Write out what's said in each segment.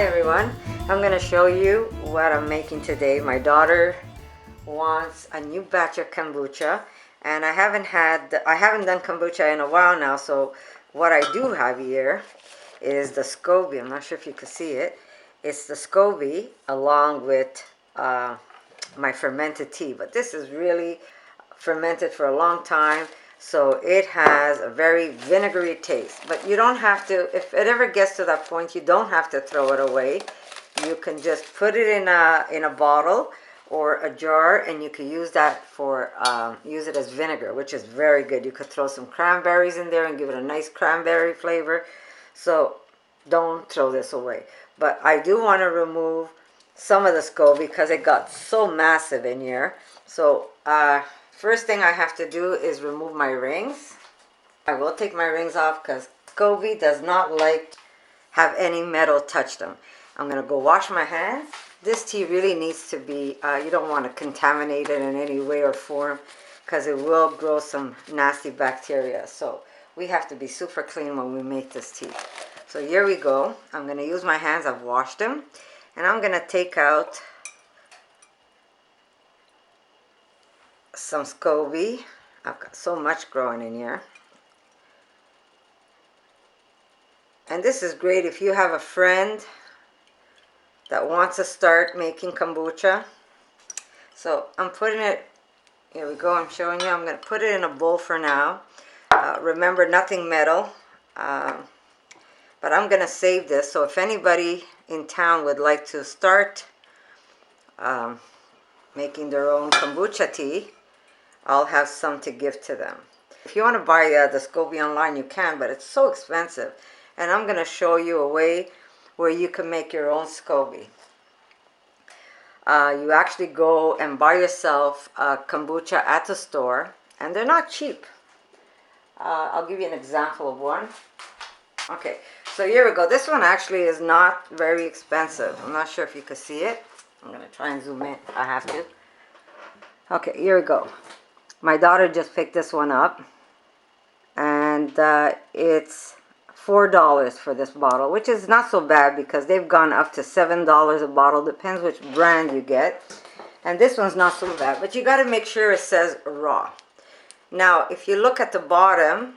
Hi everyone, I'm going to show you what I'm making today. My daughter wants a new batch of kombucha, and I haven't done kombucha in a while now, so what I do have here is the SCOBY. I'm not sure if you can see it. It's the SCOBY along with my fermented tea, but this is really fermented for a long time, so it has a very vinegary taste. But you don't have to, if it ever gets to that point, you don't have to throw it away. You can just put it in a bottle or a jar, and you can use that for use it as vinegar, which is very good. You could throw some cranberries in there and give it a nice cranberry flavor. So don't throw this away. But I do want to remove some of the SCOBY because it got so massive in here. So first thing I have to do is remove my rings. I will take my rings off because SCOBY does not like have any metal touch them. I'm going to go wash my hands. This tea really needs to be, you don't want to contaminate it in any way or form because it will grow some nasty bacteria. So we have to be super clean when we make this tea. So here we go. I'm going to use my hands. I've washed them. And I'm going to take out some SCOBY. I've got so much growing in here. And this is great if you have a friend that wants to start making kombucha. So I'm putting it, here we go, I'm showing you. I'm going to put it in a bowl for now. Remember, nothing metal. But I'm going to save this, so if anybody in town would like to start making their own kombucha tea, I'll have some to give to them. If you want to buy the SCOBY online, you can, but it's so expensive. And I'm going to show you a way where you can make your own SCOBY. You actually go and buy yourself kombucha at the store, and they're not cheap. I'll give you an example of one. Okay, so here we go. This one actually is not very expensive. I'm not sure if you can see it. I'm going to try and zoom in. I have to. Okay, here we go. My daughter just picked this one up, and it's $4 for this bottle, which is not so bad because they've gone up to $7 a bottle. Depends which brand you get. And this one's not so bad, but you got to make sure it says raw. Now, if you look at the bottom,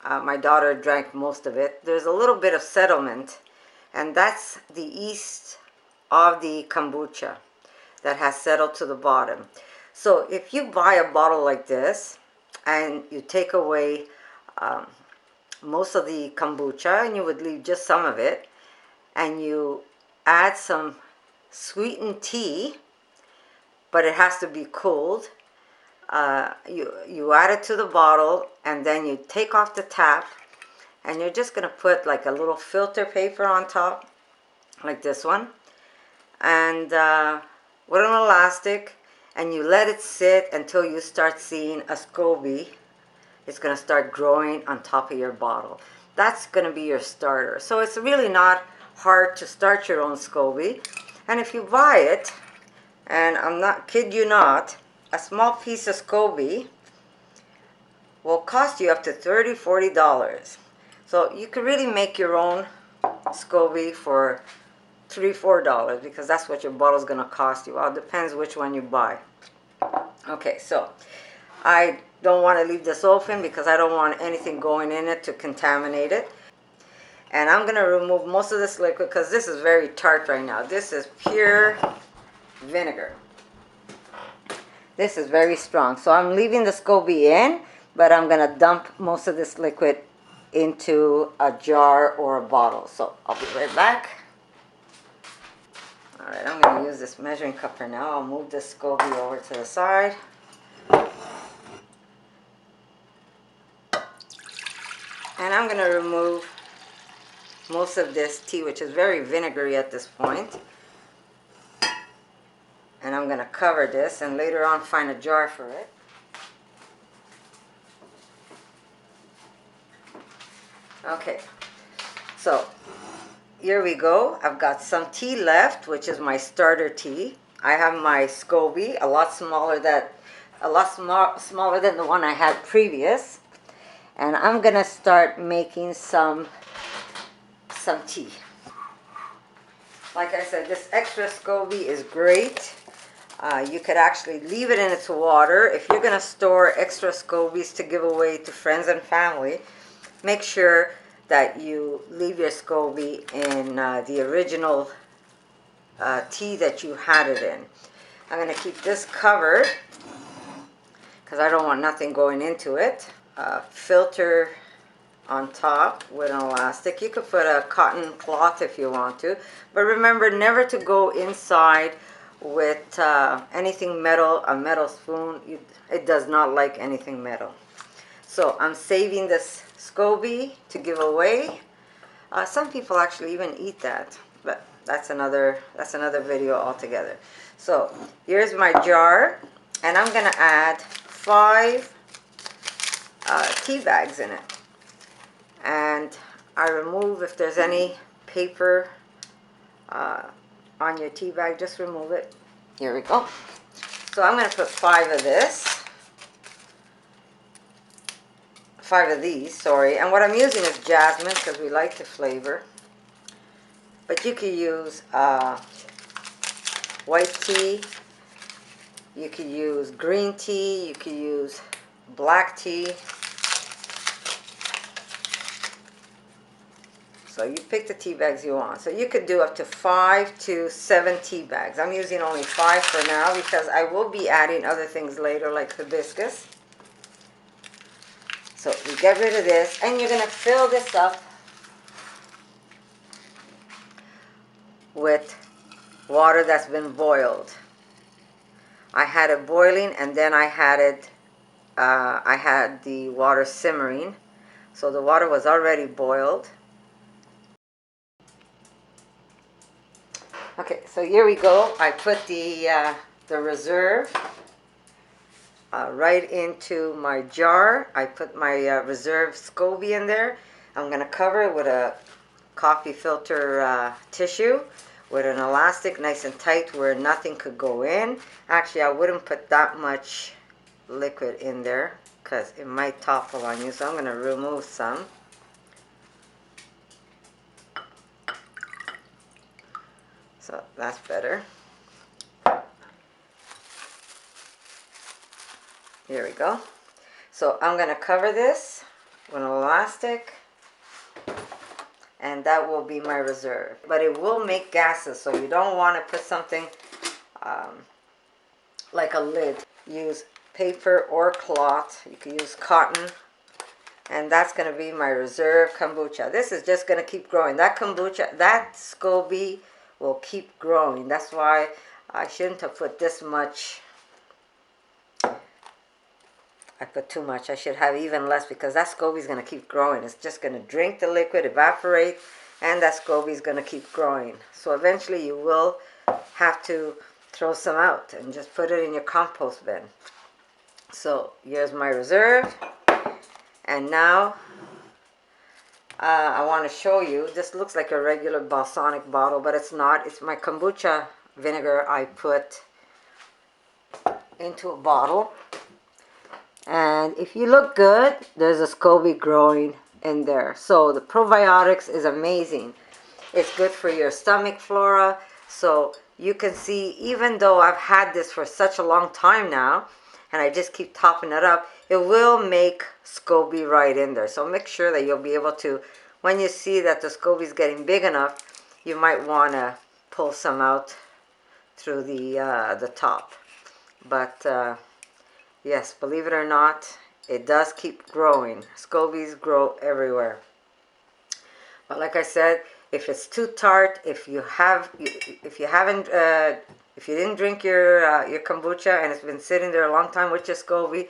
my daughter drank most of it. There's a little bit of settlement, and that's the yeast of the kombucha that has settled to the bottom. So if you buy a bottle like this and you take away most of the kombucha and you would leave just some of it, and you add some sweetened tea, but it has to be cooled, you add it to the bottle, and then you take off the tap, and you're just going to put like a little filter paper on top, like this one, and with an elastic, and you let it sit until you start seeing a SCOBY. It's going to start growing on top of your bottle. That's going to be your starter. So it's really not hard to start your own SCOBY. And if you buy it, and I'm not kid you not, a small piece of SCOBY will cost you up to $30, $40. So you can really make your own SCOBY for $3, $4 because that's what your bottle is going to cost you. Well, it depends which one you buy. Okay, so I don't want to leave this open because I don't want anything going in it to contaminate it. And I'm going to remove most of this liquid because this is very tart right now. This is pure vinegar. This is very strong. So I'm leaving the SCOBY in, but I'm going to dump most of this liquid into a jar or a bottle. So I'll be right back. Alright, I'm going to use this measuring cup for now. I'll move this SCOBY over to the side. And I'm going to remove most of this tea, which is very vinegary at this point. And I'm going to cover this and later on find a jar for it. Okay, so here we go. I've got some tea left, which is my starter tea. I have my SCOBY, a lot smaller than the one I had previous. And I'm going to start making some tea. Like I said, this extra SCOBY is great. You could actually leave it in its water. If you're going to store extra SCOBYs to give away to friends and family, make sure that you leave your SCOBY in the original tea that you had it in. I'm going to keep this covered because I don't want nothing going into it. Filter on top with an elastic. You could put a cotton cloth if you want to, but remember never to go inside with anything metal. A metal spoon, it does not like anything metal. So I'm saving this SCOBY to give away. Some people actually even eat that, but that's another video altogether. So here's my jar, and I'm gonna add 5 tea bags in it. And I remove, if there's any paper on your tea bag, just remove it. Here we go. So I'm going to put 5 of this. 5 of these, sorry. And what I'm using is jasmine because we like the flavor. But you could use white tea. You could use green tea. You could use black tea. So you pick the tea bags you want. So you could do up to 5 to 7 tea bags. I'm using only 5 for now because I will be adding other things later like hibiscus. So you get rid of this and you're going to fill this up with water that's been boiled. I had it boiling and then I had the water simmering. So the water was already boiled. Okay, so here we go. I put the reserve right into my jar. I put my reserve SCOBY in there. I'm going to cover it with a coffee filter tissue with an elastic nice and tight where nothing could go in. Actually, I wouldn't put that much liquid in there because it might topple on you, so I'm going to remove some. So that's better. Here we go. So I'm going to cover this with an elastic, and that will be my reserve. But it will make gases, so you don't want to put something like a lid. Use paper or cloth. You can use cotton. And that's going to be my reserve kombucha. This is just going to keep growing. That kombucha, that SCOBY will keep growing. That's why I shouldn't have put this much. I put too much. I should have even less because that SCOBY is going to keep growing. It's just going to drink the liquid, evaporate, and that SCOBY is going to keep growing. So eventually you will have to throw some out and just put it in your compost bin. So here's my reserve. And now I want to show you, this looks like a regular balsamic bottle, but it's not. It's my kombucha vinegar I put into a bottle. And if you look good, there's a SCOBY growing in there. So the probiotics is amazing. It's good for your stomach flora. So you can see, even though I've had this for such a long time now, and I just keep topping it up, it will make SCOBY right in there. So make sure that you'll be able to, when you see that the SCOBY is getting big enough, you might want to pull some out through the top. But yes, believe it or not, it does keep growing. SCOBYs grow everywhere. But like I said, if it's too tart, if you didn't drink your kombucha and it's been sitting there a long time with your SCOBY,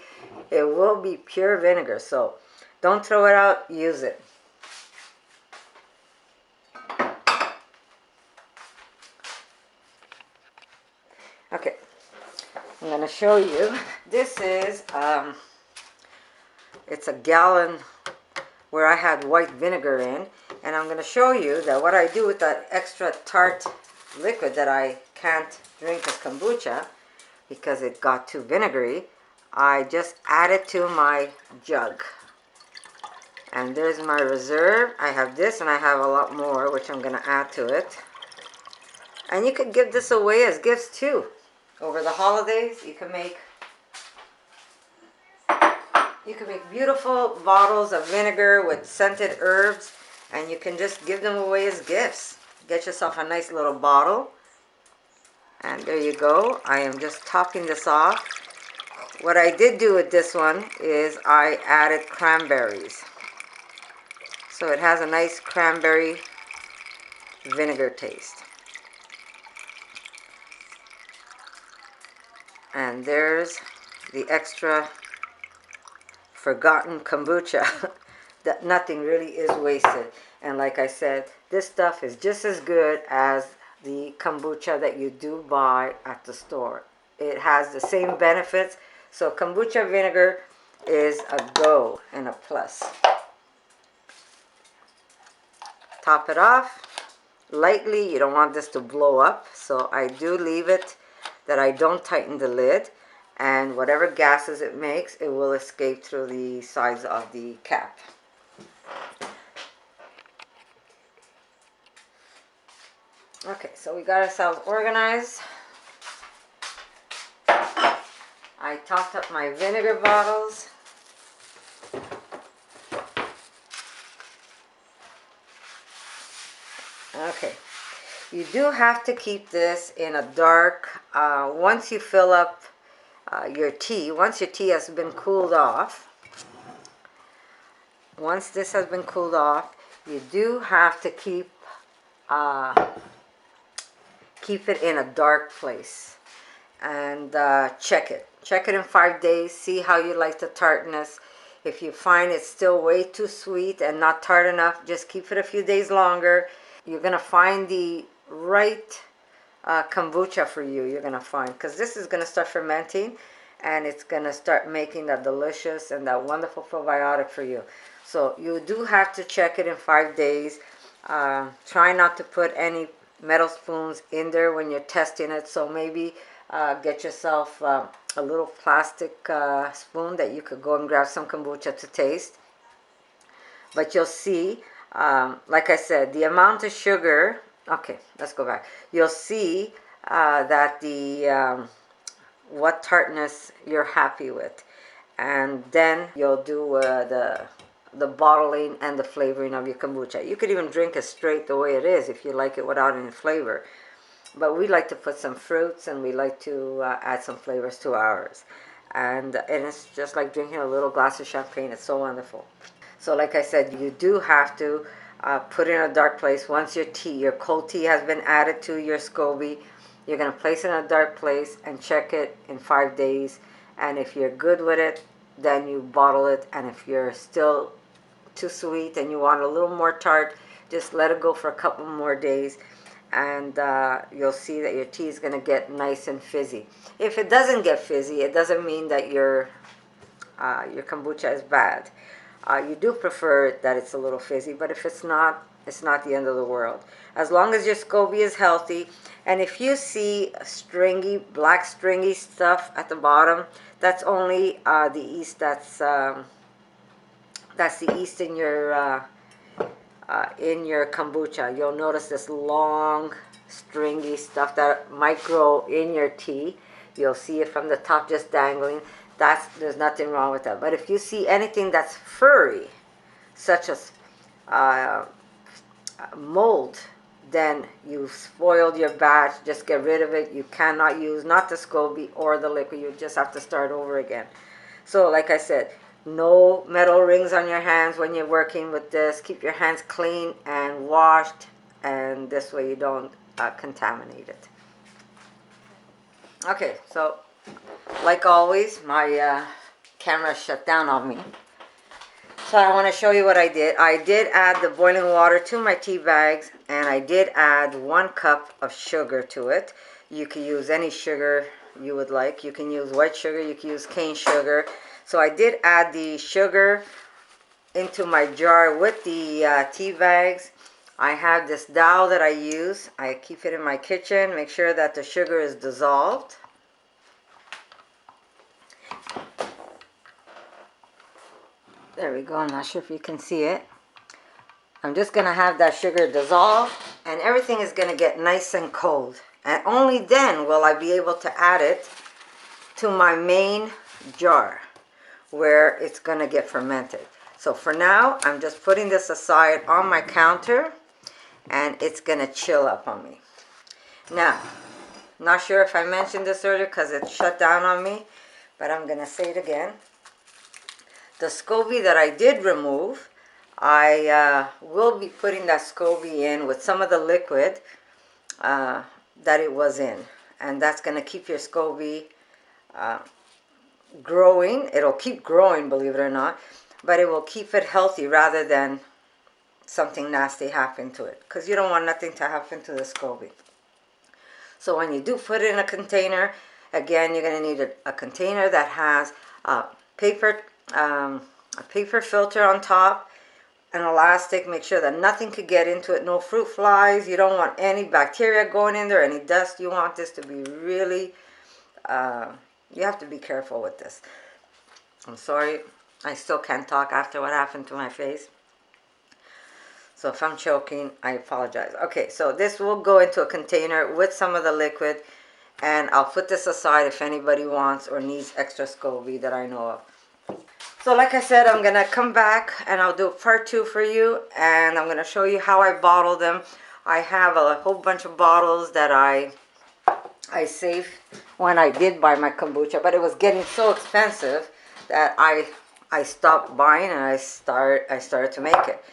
it will be pure vinegar. So don't throw it out, use it. Okay, I'm going to show you. This is, it's a gallon where I had white vinegar in. And I'm going to show you that what I do with that extra tart liquid that I can't drink as kombucha because it got too vinegary, I just add it to my jug. And there's my reserve. I have this and I have a lot more which I'm going to add to it. And you could give this away as gifts too. Over the holidays, you can make beautiful bottles of vinegar with scented herbs, and you can just give them away as gifts. Get yourself a nice little bottle, and there you go. I am just topping this off. What I did do with this one is I added cranberries. So it has a nice cranberry vinegar taste. And there's the extra forgotten kombucha. That nothing really is wasted. And like I said, this stuff is just as good as the kombucha that you do buy at the store. It has the same benefits. So kombucha vinegar is a go and a plus. Top it off lightly. You don't want this to blow up, so I do leave it that I don't tighten the lid, and whatever gases it makes, it will escape through the sides of the cap. Okay, so we got ourselves organized. I topped up my vinegar bottles. Okay, you do have to keep this in a dark, once you fill up your tea, once your tea has been cooled off, once this has been cooled off, you do have to keep it in a dark place, and check it in 5 days. See how you like the tartness. If you find it's still way too sweet and not tart enough, just keep it a few days longer. You're gonna find the right kombucha for you. You're gonna find, because this is gonna start fermenting, and it's gonna start making that delicious and that wonderful probiotic for you. So you do have to check it in 5 days. Try not to put any metal spoons in there when you're testing it. So maybe get yourself a little plastic spoon that you could go and grab some kombucha to taste. But you'll see, like I said, the amount of sugar. Okay, let's go back. You'll see that the what tartness you're happy with, and then you'll do the bottling and the flavoring of your kombucha. You could even drink it straight the way it is if you like it without any flavor. But we like to put some fruits, and we like to add some flavors to ours. And it's just like drinking a little glass of champagne. It's so wonderful. So like I said, you do have to put it in a dark place. Once your cold tea has been added to your SCOBY, you're going to place it in a dark place and check it in 5 days. And if you're good with it, then you bottle it. And if you're still too sweet and you want a little more tart, just let it go for a couple more days, and you'll see that your tea is going to get nice and fizzy. If it doesn't get fizzy, it doesn't mean that your kombucha is bad. You do prefer that it's a little fizzy, but if it's not the end of the world. As long as your SCOBY is healthy. And if you see black stringy stuff at the bottom, that's only the yeast that's the yeast in your kombucha. You'll notice this long stringy stuff that might grow in your tea. You'll see it from the top just dangling. There's nothing wrong with that. But if you see anything that's furry, such as mold, then you've spoiled your batch. Just get rid of it. You cannot use not the SCOBY or the liquid. You just have to start over again. So like I said, no metal rings on your hands when you're working with this. Keep your hands clean and washed, and this way you don't contaminate it. Okay, so like always, my camera shut down on me. So I want to show you what I did. I did add the boiling water to my tea bags, and I did add 1 cup of sugar to it. You can use any sugar you would like. You can use white sugar, you can use cane sugar. So I did add the sugar into my jar with the tea bags. I have this dowel that I use. I keep it in my kitchen. Make sure that the sugar is dissolved. There we go. I'm not sure if you can see it. I'm just going to have that sugar dissolve, and everything is going to get nice and cold. And only then will I be able to add it to my main jar where it's going to get fermented. So for now, I'm just putting this aside on my counter, and it's going to chill up on me. Now, not sure if I mentioned this earlier because it shut down on me, but I'm going to say it again. The SCOBY that I did remove, I will be putting that SCOBY in with some of the liquid that it was in. And that's going to keep your SCOBY growing. It'll keep growing, believe it or not, but it will keep it healthy rather than something nasty happen to it, because you don't want nothing to happen to the SCOBY. So when you do put it in a container, again, you're going to need a container that has a paper filter on top, an elastic. Make sure that nothing could get into it, no fruit flies. You don't want any bacteria going in there, any dust. You want this to be really, you have to be careful with this. I'm sorry, I still can't talk after what happened to my face. So if I'm choking, I apologize. Okay, so this will go into a container with some of the liquid, and I'll put this aside if anybody wants or needs extra SCOBY that I know of. So like I said, I'm going to come back and I'll do part 2 for you, and I'm going to show you how I bottle them. I have a whole bunch of bottles that I saved when I did buy my kombucha, but it was getting so expensive that I stopped buying, and I started to make it.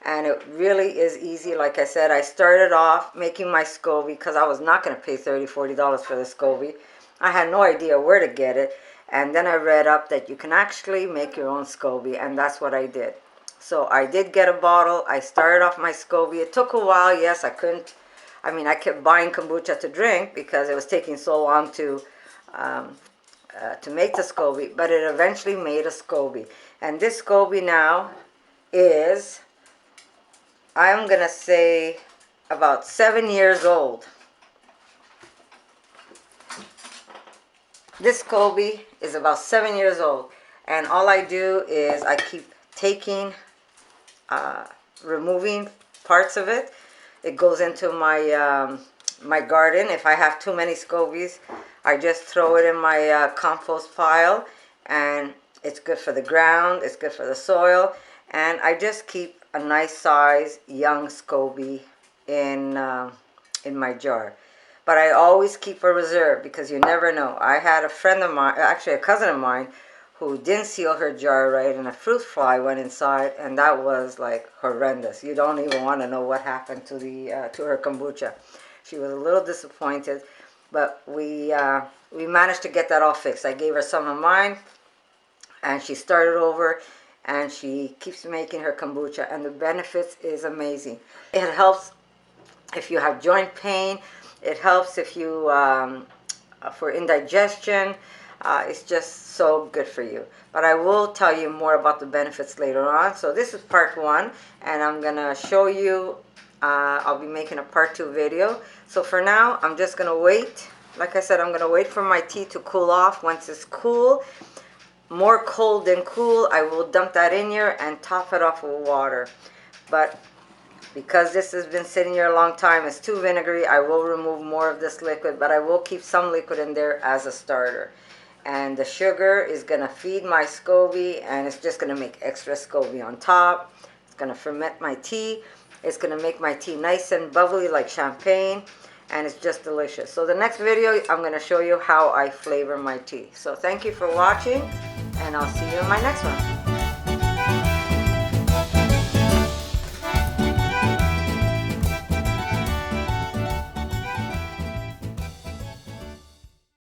And it really is easy. Like I said, I started off making my SCOBY because I was not going to pay $30, $40 for the SCOBY. I had no idea where to get it. And then I read up that you can actually make your own SCOBY, and that's what I did. So I did get a bottle. I started off my SCOBY. It took a while. Yes, I kept buying kombucha to drink because it was taking so long to make the SCOBY, but it eventually made a SCOBY. And this SCOBY now is, I'm going to say, about 7 years old. This SCOBY is about 7 years old. And all I do is I keep taking, removing parts of it. It goes into my, my garden. If I have too many SCOBYs, I just throw it in my compost pile. And it's good for the ground. It's good for the soil. And I just keep a nice size young SCOBY in my jar. But I always keep a reserve because you never know. I had a friend of mine, actually a cousin of mine, who didn't seal her jar right, and a fruit fly went inside, and that was like horrendous. You don't even want to know what happened to her kombucha. She was a little disappointed, but we managed to get that all fixed. I gave her some of mine, and she started over, and she keeps making her kombucha, and the benefits is amazing. It helps if you have joint pain. It helps if you, for indigestion. It's just so good for you. But I will tell you more about the benefits later on. So this is part 1, and I'm going to show you, I'll be making a part 2 video. So for now, I'm just going to wait. Like I said, I'm going to wait for my tea to cool off. Once it's cool, more cold than cool, I will dump that in here and top it off with water. But because this has been sitting here a long time, it's too vinegary, I will remove more of this liquid, but I will keep some liquid in there as a starter. And the sugar is going to feed my SCOBY, and it's just going to make extra SCOBY on top. It's going to ferment my tea. It's going to make my tea nice and bubbly like champagne, and it's just delicious. So the next video, I'm going to show you how I flavor my tea. So thank you for watching, and I'll see you in my next one.